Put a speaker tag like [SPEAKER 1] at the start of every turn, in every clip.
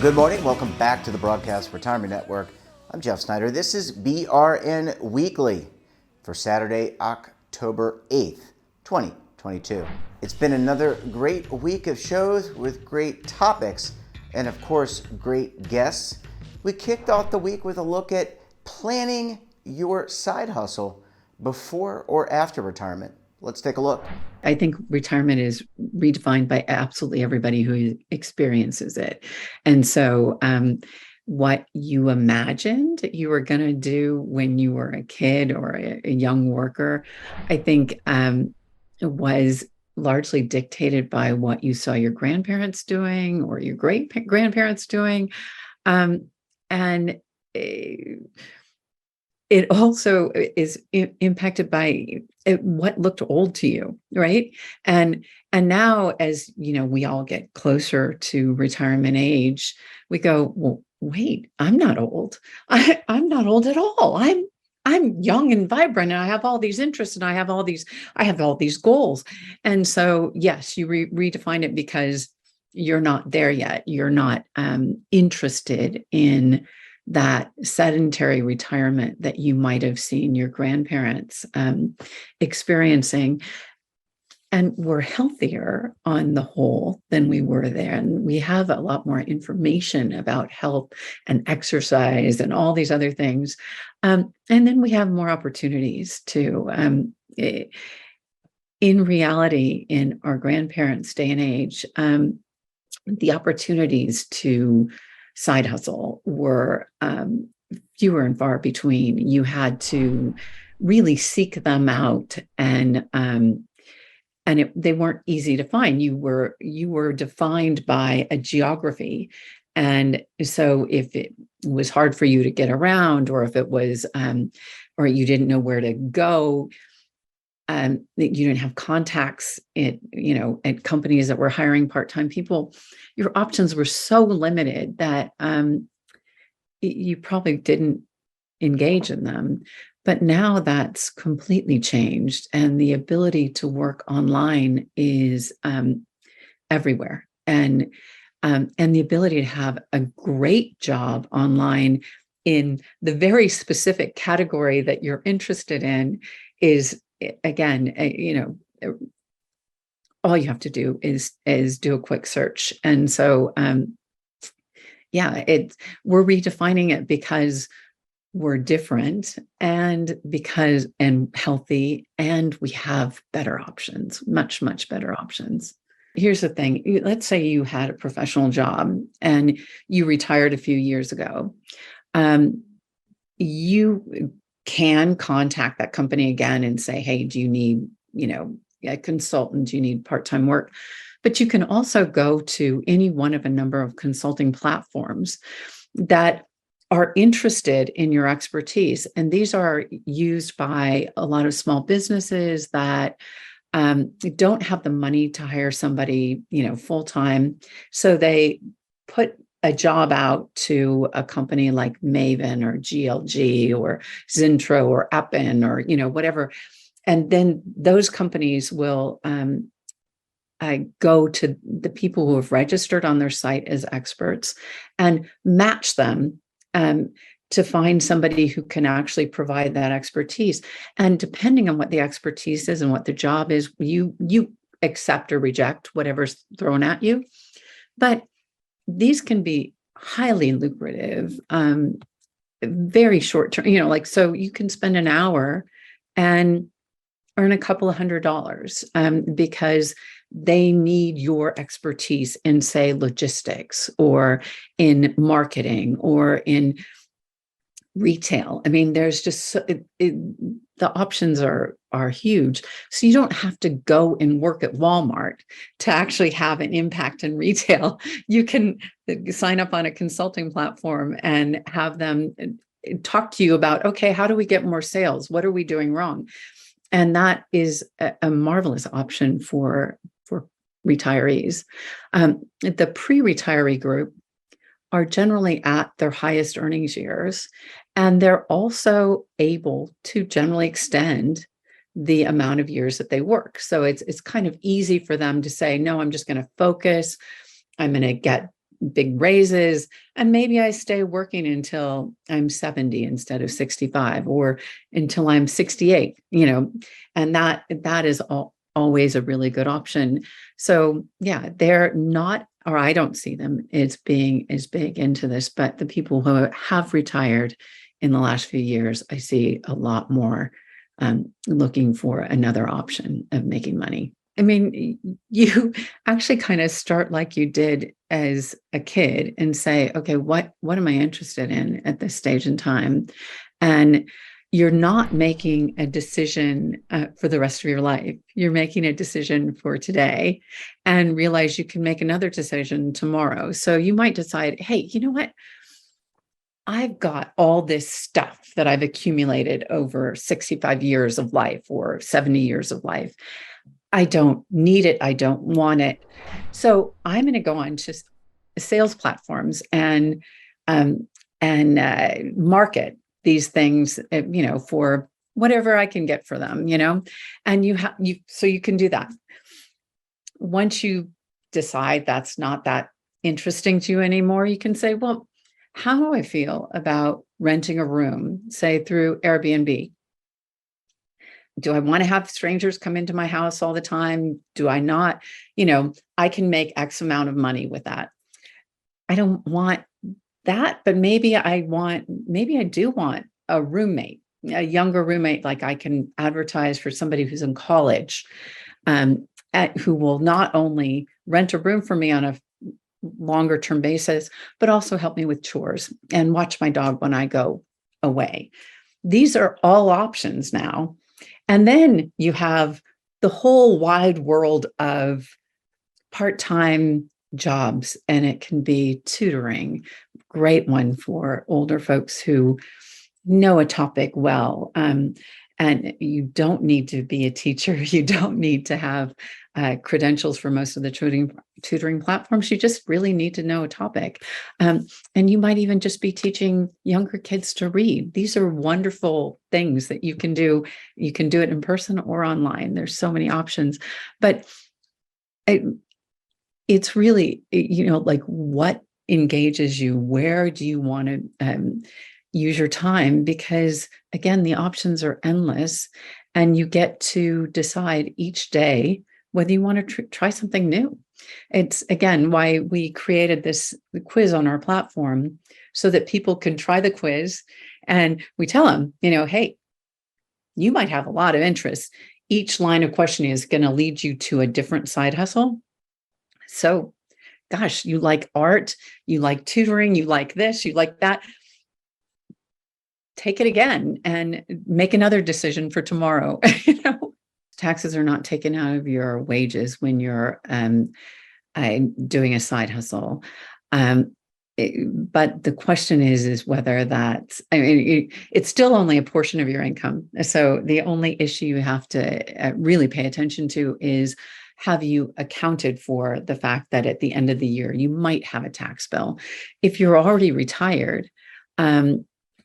[SPEAKER 1] Good morning. Welcome back to the Broadcast Retirement Network. I'm Jeff Snyder. This is BRN Weekly for Saturday, October 8th, 2022. It's been another great week of shows with great topics and, of course, great guests. We kicked off the week with a look at planning your side hustle before or after retirement. Let's take a look.
[SPEAKER 2] I think retirement is redefined by absolutely everybody who experiences it. And so what you imagined you were going to do when you were a kid or a young worker, I think was largely dictated by what you saw your grandparents doing or your great-grandparents doing. And it also is impacted by what looked old to you, right? And now, as you know, we all get closer to retirement age, we go, well, wait, I'm not old. I'm not old at all. I'm young and vibrant, and I have all these interests, and I have all these goals. And so, yes, you redefine it because you're not there yet. You're not interested in that sedentary retirement that you might have seen your grandparents experiencing. And we're healthier on the whole than we were then. We have a lot more information about health and exercise and all these other things. And then we have more opportunities to, in reality, in our grandparents' day and age, the opportunities to side hustle were fewer and far between. You had to really seek them out, and they weren't easy to find. You were defined by a geography, and so if it was hard for you to get around, or if it was, or you didn't know where to go, you didn't have contacts at companies that were hiring part-time people, your options were so limited that you probably didn't engage in them. But now that's completely changed, and the ability to work online is everywhere, and the ability to have a great job online in the very specific category that you're interested in is, again, all you have to do is do a quick search. And so, we're redefining it because we're different and healthy, and we have better options, much, much better options. Here's the thing. Let's say you had a professional job and you retired a few years ago. You can contact that company again and say, hey, do you need, a consultant? Do you need part-time work? But you can also go to any one of a number of consulting platforms that are interested in your expertise. And these are used by a lot of small businesses that don't have the money to hire somebody, full-time. So they put a job out to a company like Maven or GLG or Zintro or Appen or, whatever. And then those companies will go to the people who have registered on their site as experts and match them to find somebody who can actually provide that expertise. And depending on what the expertise is and what the job is, you accept or reject whatever's thrown at you. But these can be highly lucrative, very short term, so you can spend an hour and earn a couple of $100 because they need your expertise in, say, logistics or in marketing or in retail. I mean, there's just the options are huge. So you don't have to go and work at Walmart to actually have an impact in retail. You can sign up on a consulting platform and have them talk to you about, okay, how do we get more sales? What are we doing wrong? And that is a marvelous option for retirees. The pre-retiree group are generally at their highest earnings years, and they're also able to generally extend the amount of years that they work. So it's kind of easy for them to say, no, I'm just going to focus. I'm going to get big raises, and maybe I stay working until I'm 70 instead of 65, or until I'm 68, and that is always a really good option. So yeah, they're not, or I don't see them as being as big into this, but the people who have retired in the last few years, I see a lot more looking for another option of making money. I mean, you actually kind of start like you did as a kid and say, okay, what am I interested in at this stage in time? And you're not making a decision for the rest of your life. You're making a decision for today, and realize you can make another decision tomorrow. So you might decide, hey, you know what? I've got all this stuff that I've accumulated over 65 years of life or 70 years of life. I don't need it. I don't want it. So I'm going to go on to sales platforms and market these things, for whatever I can get for them, and so you can do that. Once you decide that's not that interesting to you anymore, you can say, well, how do I feel about renting a room, say through Airbnb? Do I want to have strangers come into my house all the time? Do I not? I can make X amount of money with that. I don't want that, but maybe I do want a roommate, a younger roommate, like I can advertise for somebody who's in college, who will not only rent a room for me on a longer term basis, but also help me with chores and watch my dog when I go away. These are all options now. And then you have the whole wide world of part-time jobs, and it can be tutoring, great one for older folks who know a topic well. And you don't need to be a teacher. You don't need to have credentials for most of the tutoring platforms. You just really need to know a topic. And you might even just be teaching younger kids to read. These are wonderful things that you can do. You can do it in person or online. There's so many options. But it's really, like what engages you? Where do you want to use your time? Because again, the options are endless, and you get to decide each day whether you want to try something new. It's again why we created this quiz on our platform, so that people can try the quiz, and we tell them, hey, you might have a lot of interest. Each line of questioning is going to lead you to a different side hustle. So, gosh, you like art, you like tutoring, you like this, you like that. Take it again and make another decision for tomorrow. Taxes are not taken out of your wages when you're doing a side hustle. But the question is whether that's, it's still only a portion of your income. So the only issue you have to really pay attention to is, have you accounted for the fact that at the end of the year, you might have a tax bill? If you're already retired,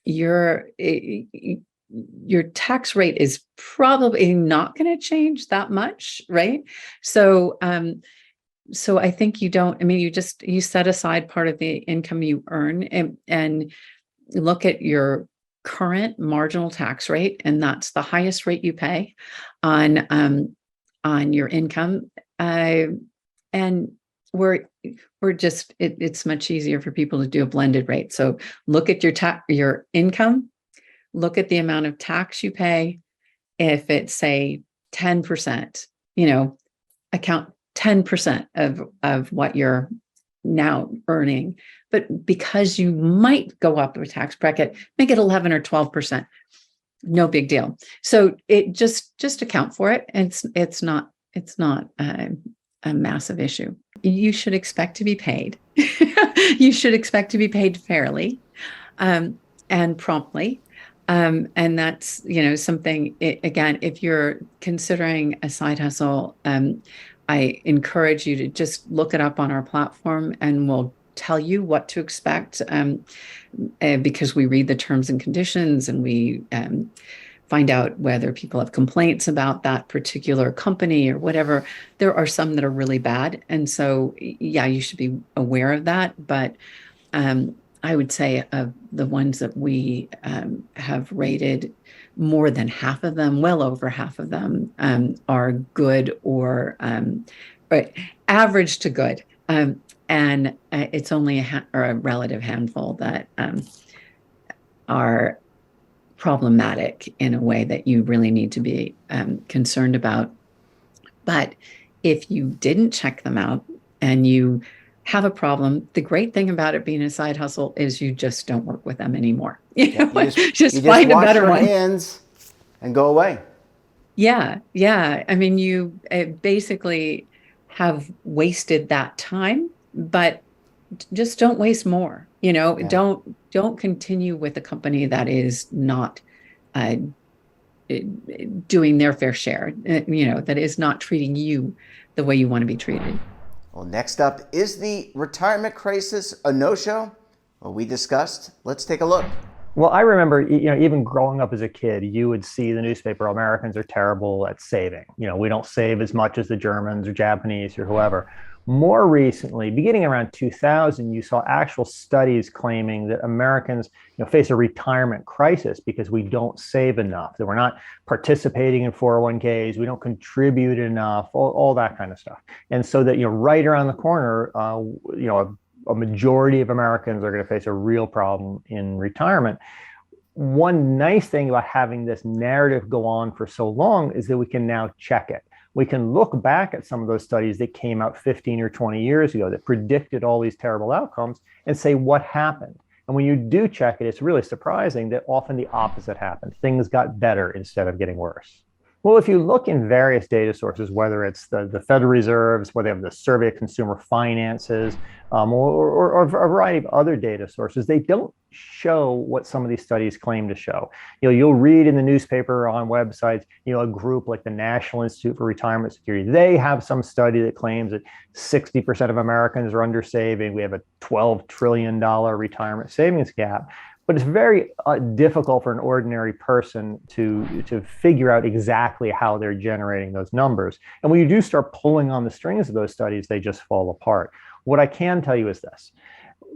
[SPEAKER 2] your tax rate is probably not going to change that much, right? So I think you set aside part of the income you earn and look at your current marginal tax rate, and that's the highest rate you pay on your income. And it's much easier for people to do a blended rate. So look at your income, look at the amount of tax you pay. If it's say 10%, account 10% of what you're now earning. But because you might go up a tax bracket, make it 11 or 12%. No big deal. So it just account for it. And it's not a massive issue. You should expect to be paid. You should expect to be paid fairly, and promptly. And that's, something, again, if you're considering a side hustle, I encourage you to just look it up on our platform, and we'll tell you what to expect, because we read the terms and conditions, and find out whether people have complaints about that particular company or whatever. There are some that are really bad. And so, yeah, you should be aware of that. But I would say of the ones that we have rated, more than half of them, well over half of them, are good or average to good. And it's only a relative handful that are problematic in a way that you really need to be concerned about. But if you didn't check them out and you have a problem, the great thing about it being a side hustle is you just don't work with them anymore. You just find a better one.
[SPEAKER 1] Hands and go away.
[SPEAKER 2] Yeah. I mean, you basically have wasted that time, but just don't waste more. Don't continue with a company that is not doing their fair share, that is not treating you the way you want to be treated.
[SPEAKER 1] Well, next up, is the retirement crisis a no-show? Well, we discussed. Let's take a look.
[SPEAKER 3] Well, I remember, even growing up as a kid, you would see the newspaper, Americans are terrible at saving. We don't save as much as the Germans or Japanese or whoever. More recently, beginning around 2000, you saw actual studies claiming that Americans face a retirement crisis because we don't save enough, that we're not participating in 401ks, we don't contribute enough, all that kind of stuff. And so that, right around the corner, a majority of Americans are going to face a real problem in retirement. One nice thing about having this narrative go on for so long is that we can now check it. We can look back at some of those studies that came out 15 or 20 years ago that predicted all these terrible outcomes and say what happened. And when you do check it, it's really surprising that often the opposite happened. Things got better instead of getting worse. Well, if you look in various data sources, whether it's the Federal Reserves, whether they have the Survey of Consumer Finances, or a variety of other data sources, they don't show what some of these studies claim to show. You'll read in the newspaper or on websites, a group like the National Institute for Retirement Security. They have some study that claims that 60% of Americans are under saving. We have a $12 trillion retirement savings gap. But it's very difficult for an ordinary person to figure out exactly how they're generating those numbers. And when you do start pulling on the strings of those studies, they just fall apart. What I can tell you is this.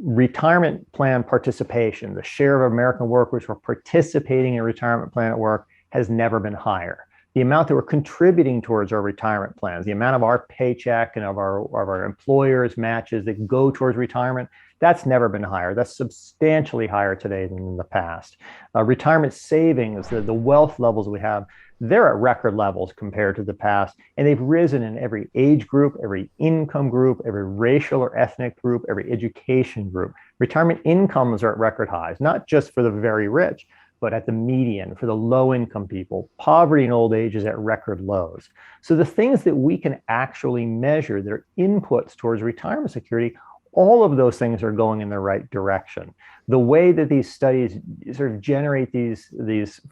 [SPEAKER 3] Retirement plan participation, the share of American workers who are participating in retirement plan at work, has never been higher. The amount that we're contributing towards our retirement plans, the amount of our paycheck and of our employers' matches that go towards retirement, that's never been higher. That's substantially higher today than in the past. Retirement savings, the wealth levels we have, they're at record levels compared to the past. And they've risen in every age group, every income group, every racial or ethnic group, every education group. Retirement incomes are at record highs, not just for the very rich, but at the median, for the low income people. Poverty in old age is at record lows. So the things that we can actually measure that are inputs towards retirement security, all of those things are going in the right direction. The way that these studies sort of generate these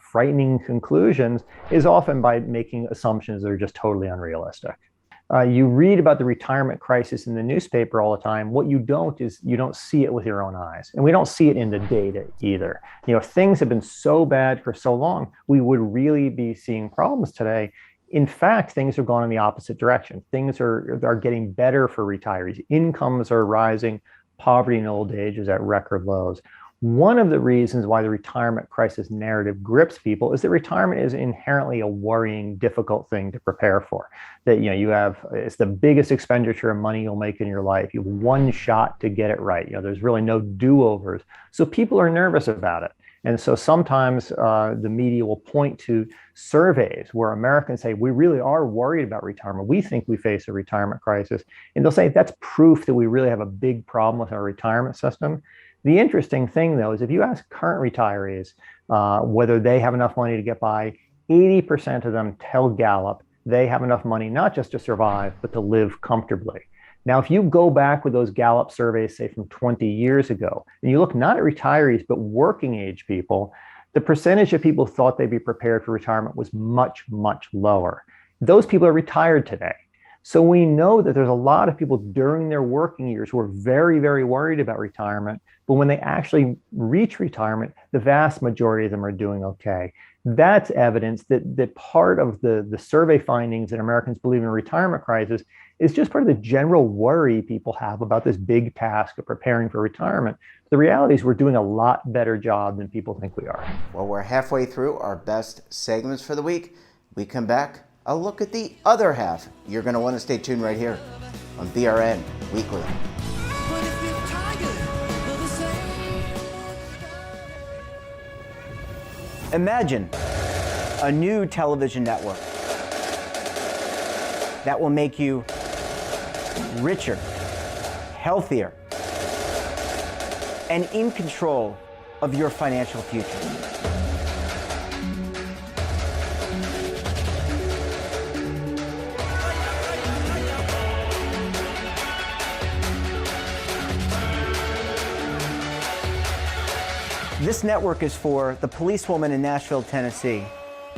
[SPEAKER 3] frightening conclusions is often by making assumptions that are just totally unrealistic. You read about the retirement crisis in the newspaper all the time. What you don't is you don't see it with your own eyes. And we don't see it in the data either. Things have been so bad for so long, we would really be seeing problems today. In fact, things have gone in the opposite direction. Things are getting better for retirees. Incomes are rising. Poverty in old age is at record lows. One of the reasons why the retirement crisis narrative grips people is that retirement is inherently a worrying, difficult thing to prepare for. That it's the biggest expenditure of money you'll make in your life. You have one shot to get it right. There's really no do-overs. So people are nervous about it. And so sometimes the media will point to surveys where Americans say, we really are worried about retirement. We think we face a retirement crisis. And they'll say that's proof that we really have a big problem with our retirement system. The interesting thing, though, is if you ask current retirees whether they have enough money to get by, 80% of them tell Gallup they have enough money not just to survive, but to live comfortably. Now, if you go back with those Gallup surveys, say from 20 years ago, and you look not at retirees, but working age people, the percentage of people who thought they'd be prepared for retirement was much, much lower. Those people are retired today. So we know that there's a lot of people during their working years who are very, very worried about retirement. But when they actually reach retirement, the vast majority of them are doing okay. That's evidence that part of the survey findings that Americans believe in a retirement crisis is just part of the general worry people have about this big task of preparing for retirement. The reality is we're doing a lot better job than people think we are.
[SPEAKER 1] Well, we're halfway through our best segments for the week. We come back, I'll look at the other half. You're going to want to stay tuned right here on BRN Weekly. Imagine a new television network that will make you richer, healthier, and in control of your financial future. This network is for the policewoman in Nashville, Tennessee,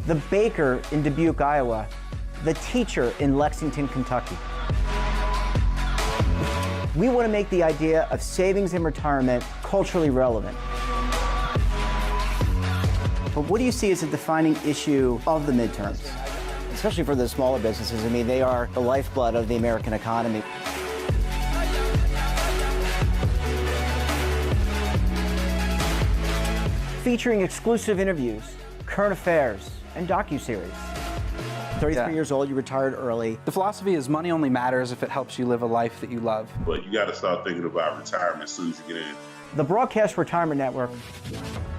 [SPEAKER 1] the baker in Dubuque, Iowa, the teacher in Lexington, Kentucky. We want to make the idea of savings and retirement culturally relevant. But what do you see as a defining issue of the midterms, especially for the smaller businesses? I mean, they are the lifeblood of the American economy. Featuring exclusive interviews, current affairs, and docuseries. 33 years old, you retired early.
[SPEAKER 4] The philosophy is money only matters if it helps you live a life that you love.
[SPEAKER 5] But you got to start thinking about retirement as soon as you get in.
[SPEAKER 1] The Broadcast Retirement Network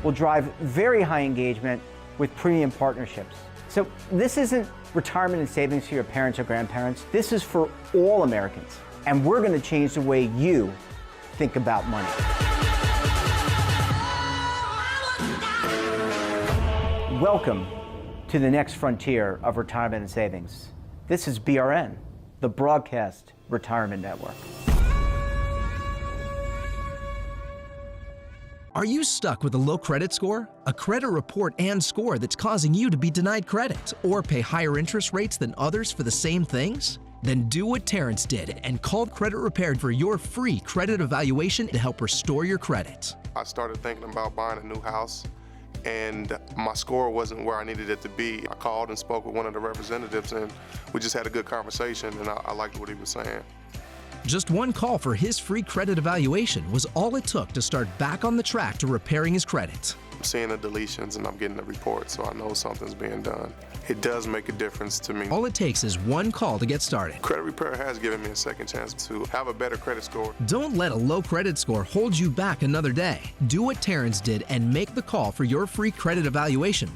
[SPEAKER 1] will drive very high engagement with premium partnerships. So this isn't retirement and savings for your parents or grandparents. This is for all Americans. And we're going to change the way you think about money. Welcome to the next frontier of retirement and savings. This is BRN, the Broadcast Retirement Network.
[SPEAKER 6] Are you stuck with a low credit score? A credit report and score that's causing you to be denied credit or pay higher interest rates than others for the same things? Then do what Terrence did and call Credit Repaired for your free credit evaluation to help restore your credit.
[SPEAKER 7] I started thinking about buying a new house, and my score wasn't where I needed it to be. I called and spoke with one of the representatives, and we just had a good conversation, and I liked what he was saying.
[SPEAKER 6] Just one call for his free credit evaluation was all it took to start back on the track to repairing his credit.
[SPEAKER 7] I'm seeing the deletions and I'm getting the report, so I know something's being done. It does make a difference to me.
[SPEAKER 6] All it takes is one call to get started.
[SPEAKER 7] Credit Repair has given me a second chance to have a better credit score.
[SPEAKER 6] Don't let a low credit score hold you back another day. Do what Terrence did and make the call for your free credit evaluation.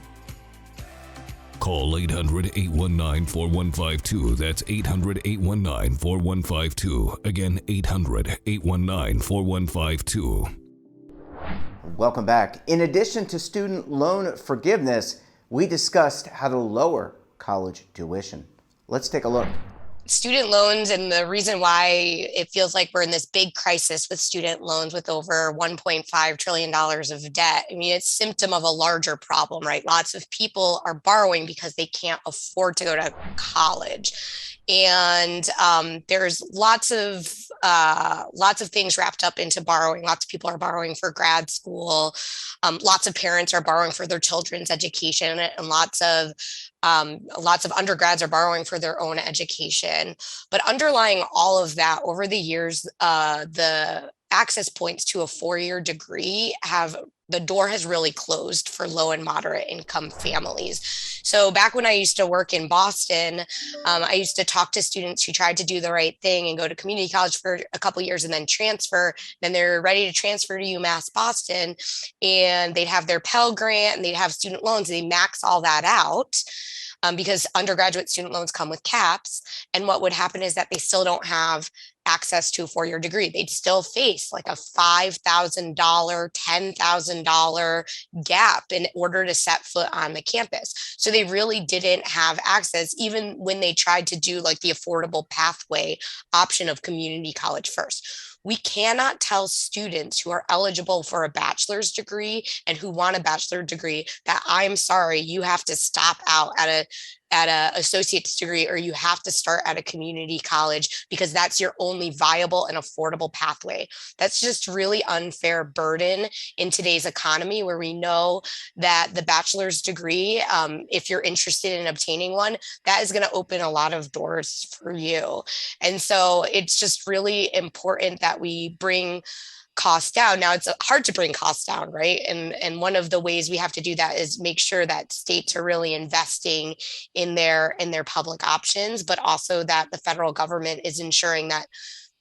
[SPEAKER 8] Call 800-819-4152. That's 800-819-4152. Again, 800-819-4152.
[SPEAKER 1] Welcome back. In addition to student loan forgiveness, we discussed how to lower college tuition. Let's take a look.
[SPEAKER 9] Student loans, and the reason why it feels like we're in this big crisis with student loans with over $1.5 trillion of debt. I mean, it's a symptom of a larger problem, right? Lots of people are borrowing because they can't afford to go to college. And there's lots of things wrapped up into borrowing. Lots of people are borrowing for grad school. Lots of parents are borrowing for their children's education, and lots of undergrads are borrowing for their own education. But underlying all of that, over the years, the access points to a four-year degree the door has really closed for low and moderate income families. So back when I used to work in Boston, I used to talk to students who tried to do the right thing and go to community college for a couple of years and then transfer. Then they're ready to transfer to UMass Boston, and they'd have their Pell Grant and they'd have student loans. They max all that out. Because undergraduate student loans come with caps. And what would happen is that they still don't have access to a four-year degree. They'd still face like a $5,000, $10,000 gap in order to set foot on the campus. So they really didn't have access, even when they tried to do like the affordable pathway option of community college first. We cannot tell students who are eligible for a bachelor's degree and who want a bachelor's degree that I'm sorry, you have to stop out at at a associate's degree, or you have to start at a community college because that's your only viable and affordable pathway. That's just really unfair burden in today's economy, where we know that the bachelor's degree, if you're interested in obtaining one, that is going to open a lot of doors for you. And so it's just really important that we bring costs down. Now, it's hard to bring costs down, right? And one of the ways we have to do that is make sure that states are really investing in their public options, but also that the federal government is ensuring that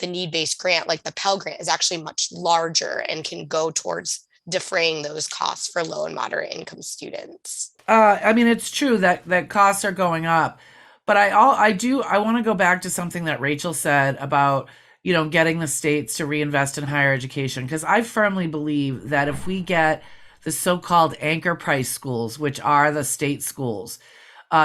[SPEAKER 9] the need-based grant, like the Pell Grant, is actually much larger and can go towards defraying those costs for low and moderate income students.
[SPEAKER 10] I mean, it's true that costs are going up, but I want to go back to something that Rachel said about, getting the states to reinvest in higher education, because I firmly believe that if we get the so-called anchor price schools, which are the state schools,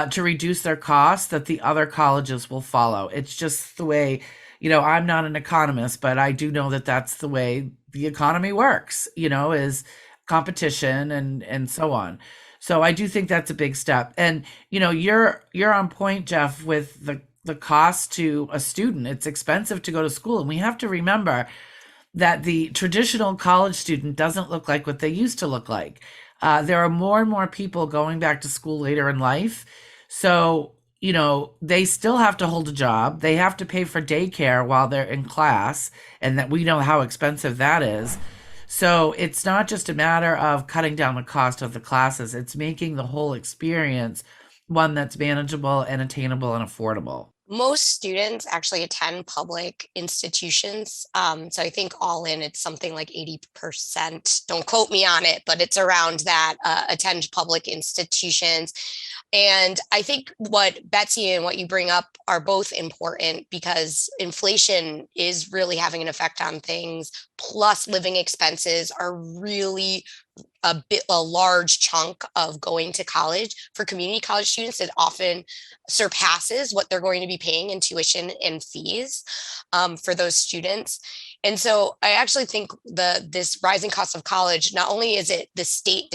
[SPEAKER 10] to reduce their costs, that the other colleges will follow. It's just the way, I'm not an economist, but I do know that that's the way the economy works, is competition and so on. So I do think that's a big step. And, you're on point, Jeff, with the cost to a student. It's expensive to go to school. And we have to remember that the traditional college student doesn't look like what they used to look like. There are more and more people going back to school later in life. So, they still have to hold a job. They have to pay for daycare while they're in class, and that we know how expensive that is. So it's not just a matter of cutting down the cost of the classes. It's making the whole experience one that's manageable and attainable and affordable.
[SPEAKER 9] Most students actually attend public institutions. So I think all in, it's something like 80%. Don't quote me on it, but it's around that, attend public institutions. And I think what Betsy and what you bring up are both important, because inflation is really having an effect on things. Plus, living expenses are really a large chunk of going to college. For community college students, it often surpasses what they're going to be paying in tuition and fees for those students. And so I actually think this rising cost of college, not only is it the state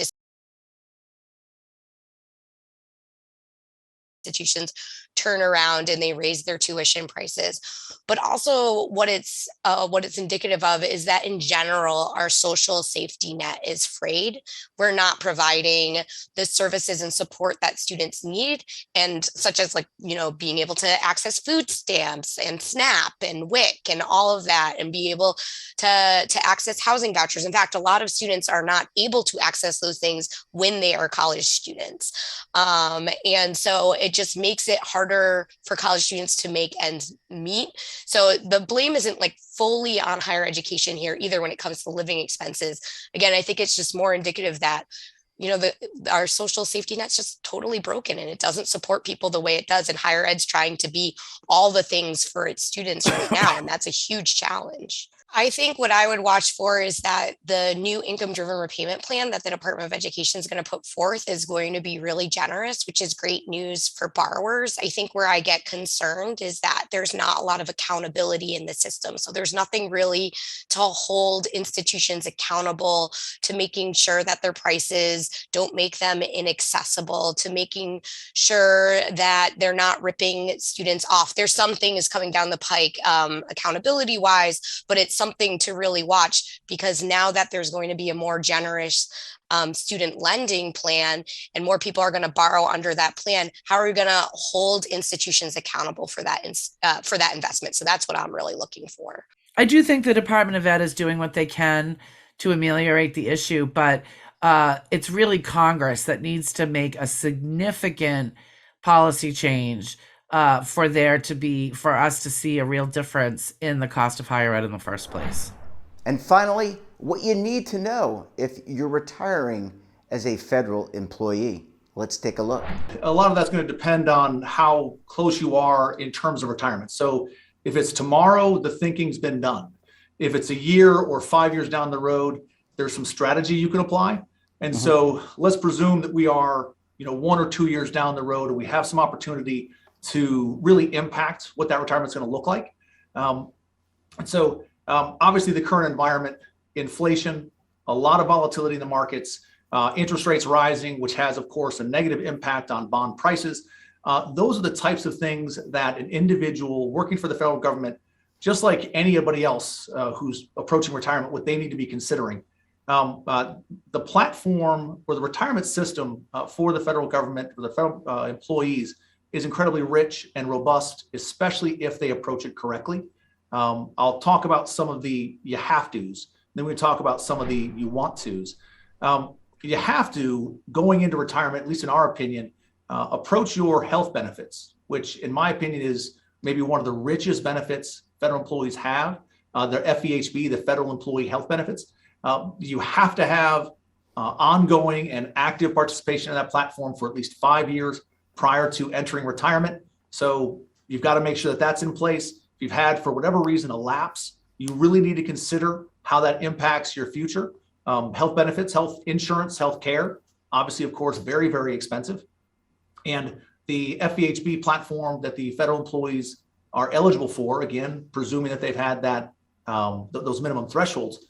[SPEAKER 9] institutions turn around and they raise their tuition prices, but also what it's indicative of is that in general, our social safety net is frayed. We're not providing the services and support that students need, and such as being able to access food stamps and SNAP and WIC and all of that, and be able to access housing vouchers. In fact, a lot of students are not able to access those things when they are college students. And so it just makes it harder for college students to make ends meet. So the blame isn't fully on higher education here either when it comes to living expenses. Again, I think it's just more indicative that our social safety net's just totally broken, and it doesn't support people the way it does. And higher ed's trying to be all the things for its students right now, and that's a huge challenge. I think what I would watch for is that the new income-driven repayment plan that the Department of Education is going to put forth is going to be really generous, which is great news for borrowers. I think where I get concerned is that there's not a lot of accountability in the system. So there's nothing really to hold institutions accountable to making sure that their prices don't make them inaccessible, to making sure that they're not ripping students off. There's some things coming down the pike accountability-wise, but it's something to really watch, because now that there's going to be a more generous student lending plan and more people are going to borrow under that plan, how are we going to hold institutions accountable for that investment? So that's what I'm really looking for.
[SPEAKER 10] I do think the Department of Ed is doing what they can to ameliorate the issue, but it's really Congress that needs to make a significant policy change for us to see a real difference in the cost of higher ed in the first place.
[SPEAKER 1] And finally, what you need to know if you're retiring as a federal employee. Let's take a look.
[SPEAKER 11] A lot of that's going to depend on how close you are in terms of retirement. So if it's tomorrow, the thinking's been done. If it's a year or 5 years down the road, there's some strategy you can apply. And so let's presume that we are, 1 or 2 years down the road, and we have some opportunity to really impact what that retirement is going to look like. Obviously the current environment, inflation, a lot of volatility in the markets, interest rates rising, which has, of course, a negative impact on bond prices. Those are the types of things that an individual working for the federal government, just like anybody else who's approaching retirement, what they need to be considering. The platform or the retirement system for the federal government, or the federal employees, is incredibly rich and robust, especially if they approach it correctly. I'll talk about some of the you have to's, then we talk about some of the you want to's. You have to, going into retirement, at least in our opinion, approach your health benefits, which in my opinion is maybe one of the richest benefits federal employees have, their FEHB, the Federal Employee Health Benefits. You have to have ongoing and active participation in that platform for at least 5 years prior to entering retirement. So you've got to make sure that that's in place. If you've had, for whatever reason, a lapse, you really need to consider how that impacts your future. Health benefits, health insurance, health care, obviously, of course, very, very expensive. And the FEHB platform that the federal employees are eligible for, again, presuming that they've had that those minimum thresholds,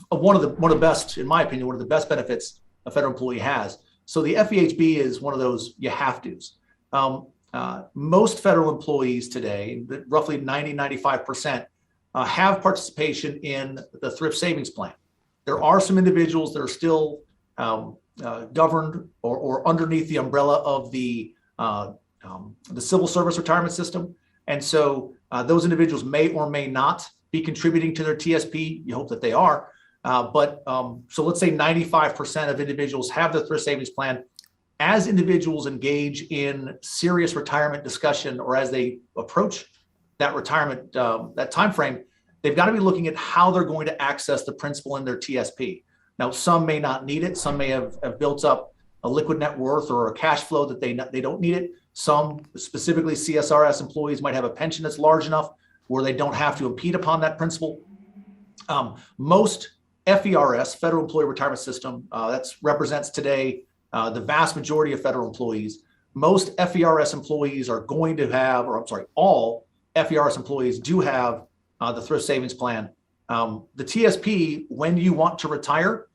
[SPEAKER 11] one of the best, in my opinion, one of the best benefits a federal employee has. So the FEHB is one of those you have to's. Most federal employees today, roughly 95%, have participation in the thrift savings plan. There are some individuals that are still governed or underneath the umbrella of the civil service retirement system. And so those individuals may or may not be contributing to their TSP. You hope that they are. So let's say 95% of individuals have the thrift savings plan. As individuals engage in serious retirement discussion, or as they approach that retirement, that time frame, they've got to be looking at how they're going to access the principal in their TSP. Now, some may not need it. Some may have built up a liquid net worth or a cash flow that they don't need it. Some, specifically CSRS employees, might have a pension that's large enough where they don't have to impede upon that principal. Most FERS, Federal Employee Retirement System, that represents today the vast majority of federal employees. Most FERS employees are going to have, all FERS employees do have the thrift savings plan. The TSP, when you want to retire,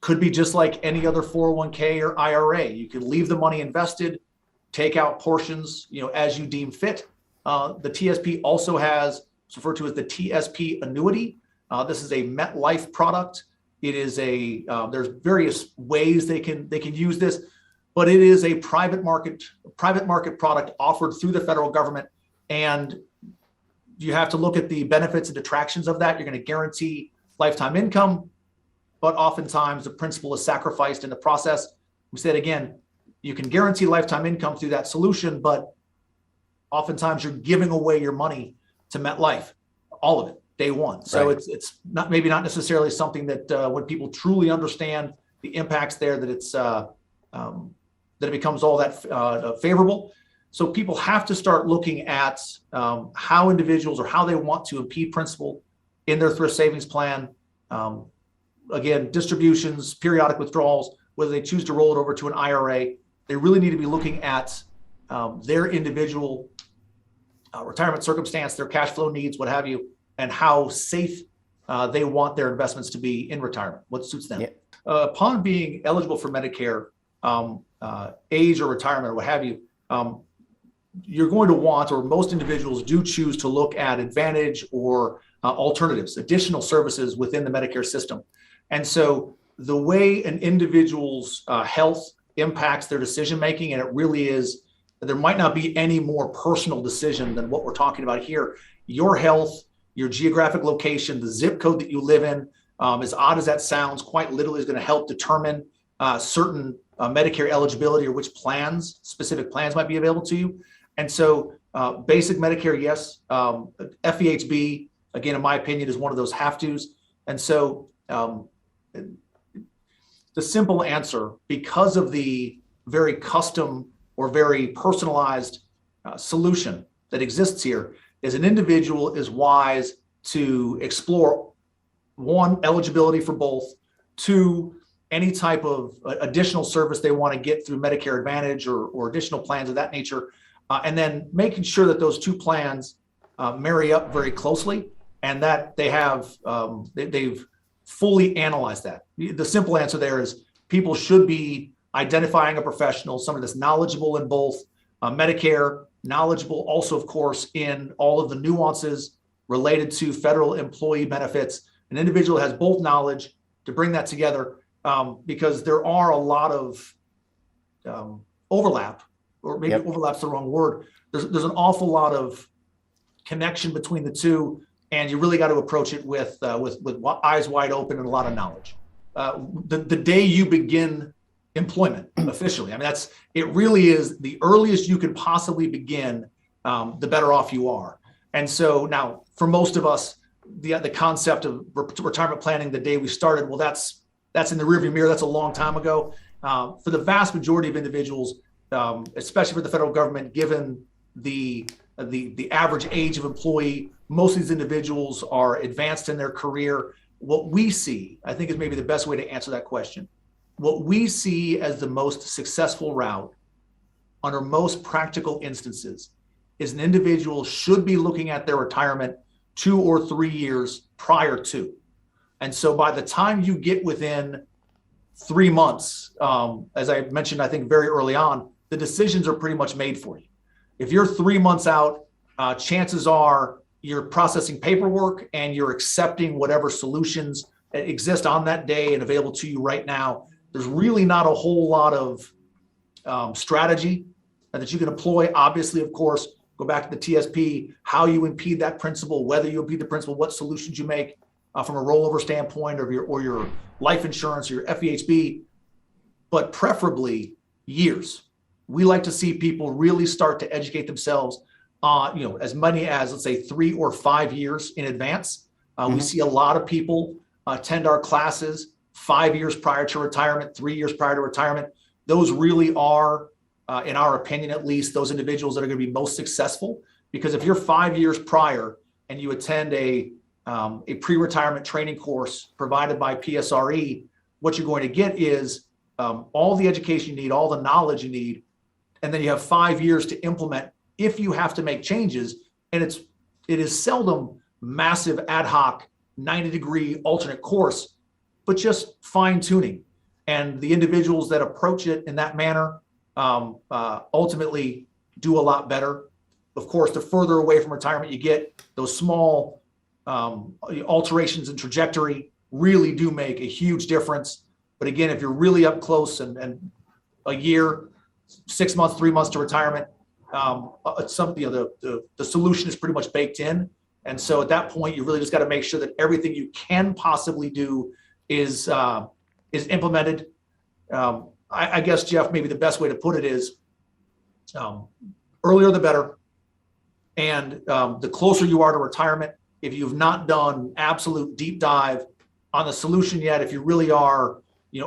[SPEAKER 11] could be just like any other 401k or IRA. You can leave the money invested, take out portions, as you deem fit. The TSP also has what's referred to as the Tsp Annuity. This is a MetLife product. It is there's various ways they can use this, but it is a private market product offered through the federal government. And you have to look at the benefits and detractions of that. You're going to guarantee lifetime income, but oftentimes the principal is sacrificed in the process. We said, again, you can guarantee lifetime income through that solution, but oftentimes you're giving away your money to MetLife, all of it, day one. So right. It's not necessarily something that when people truly understand the impacts there, that it's that it becomes all that favorable. So people have to start looking at how individuals, or how they want to impede principal in their thrift savings plan. Again, distributions, periodic withdrawals, whether they choose to roll it over to an IRA, they really need to be looking at their individual retirement circumstance, their cash flow needs, what have you, and how safe they want their investments to be in retirement, what suits them. Yeah. Upon being eligible for Medicare, age or retirement or what have you, you're going to want, or most individuals do choose to look at Advantage or alternatives, additional services within the Medicare system. And so the way an individual's health impacts their decision-making, and it really is, there might not be any more personal decision than what we're talking about here. Your health, your geographic location, the zip code that you live in, as odd as that sounds, quite literally is going to help determine certain Medicare eligibility, or which specific plans might be available to you. And so basic Medicare, yes. FEHB, again, in my opinion, is one of those have-tos. And so the simple answer, because of the very custom or very personalized solution that exists here, is an individual is wise to explore, one, eligibility for both, two, any type of additional service they want to get through Medicare Advantage or additional plans of that nature, and then making sure that those two plans marry up very closely, and that they have they've fully analyzed that. The simple answer there is people should be identifying a professional, somebody that's knowledgeable in both Medicare, knowledgeable also, of course, in all of the nuances related to federal employee benefits. An individual has both knowledge to bring that together, because there are a lot of overlap, or maybe overlap's the wrong word. There's an awful lot of connection between the two, and you really got to approach it with eyes wide open and a lot of knowledge. The day you begin employment officially, I mean, it really is the earliest you can possibly begin, the better off you are. And so now, for most of us, the concept of retirement planning the day we started, well, that's in the rearview mirror. That's a long time ago. For the vast majority of individuals, especially for the federal government, given the average age of employee, most of these individuals are advanced in their career. What we see, I think, is maybe the best way to answer that question. What we see as the most successful route under most practical instances is an individual should be looking at their retirement 2 or 3 years prior to. And so by the time you get within 3 months, as I mentioned, I think very early on, the decisions are pretty much made for you. If you're 3 months out, chances are you're processing paperwork and you're accepting whatever solutions exist on that day and available to you right now. There's really not a whole lot of strategy that you can employ. Obviously, of course, go back to the TSP, how you impede that principle, whether you impede the principle, what solutions you make from a rollover standpoint, or your life insurance or your FEHB, but preferably years. We like to see people really start to educate themselves as many as, let's say, 3 or 5 years in advance. We see a lot of people attend our classes 5 years prior to retirement, 3 years prior to retirement. Those really are, in our opinion at least, those individuals that are going to be most successful. Because if you're 5 years prior and you attend a pre-retirement training course provided by PSRE, what you're going to get is all the education you need, all the knowledge you need, and then you have 5 years to implement if you have to make changes. And it is seldom massive ad hoc 90-degree alternate course, but just fine tuning. And the individuals that approach it in that manner ultimately do a lot better. Of course, the further away from retirement you get, those small alterations in trajectory really do make a huge difference. But again, if you're really up close and a year, 6 months, 3 months to retirement, the solution is pretty much baked in. And so at that point, you really just got to make sure that everything you can possibly do is implemented. I guess, Jeff, maybe the best way to put it is earlier the better. And the closer you are to retirement, if you've not done absolute deep dive on the solution yet, if you really are,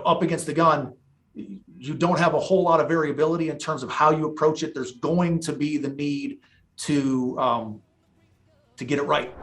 [SPEAKER 11] up against the gun, you don't have a whole lot of variability in terms of how you approach it. There's going to be the need to get it right.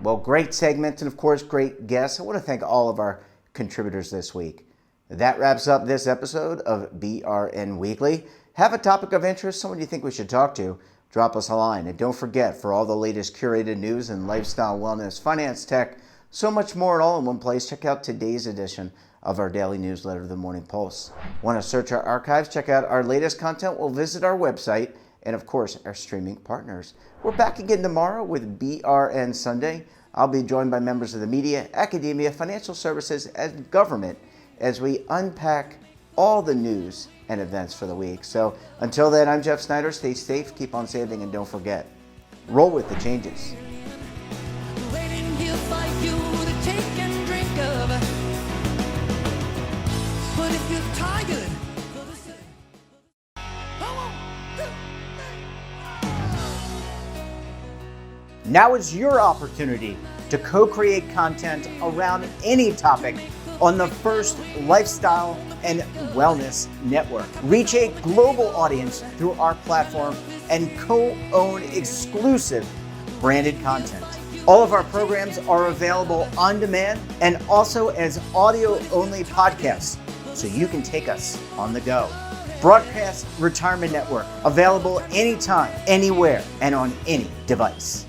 [SPEAKER 1] Well, great segment, and of course, great guests. I want to thank all of our contributors this week. That wraps up this episode of BRN Weekly. Have a topic of interest, someone you think we should talk to, drop us a line. And don't forget, for all the latest curated news and lifestyle, wellness, finance, tech, so much more all in one place, check out today's edition of our daily newsletter, The Morning Pulse. Want to search our archives, check out our latest content, we'll visit our website, and of course, our streaming partners. We're back again tomorrow with BRN Sunday. I'll be joined by members of the media, academia, financial services, and government as we unpack all the news and events for the week. So until then, I'm Jeff Snyder. Stay safe, keep on saving, and don't forget, roll with the changes. Now is your opportunity to co-create content around any topic on the first lifestyle and wellness network. Reach a global audience through our platform and co-own exclusive branded content. All of our programs are available on demand and also as audio-only podcasts, so you can take us on the go. Broadcast Retirement Network, available anytime, anywhere, and on any device.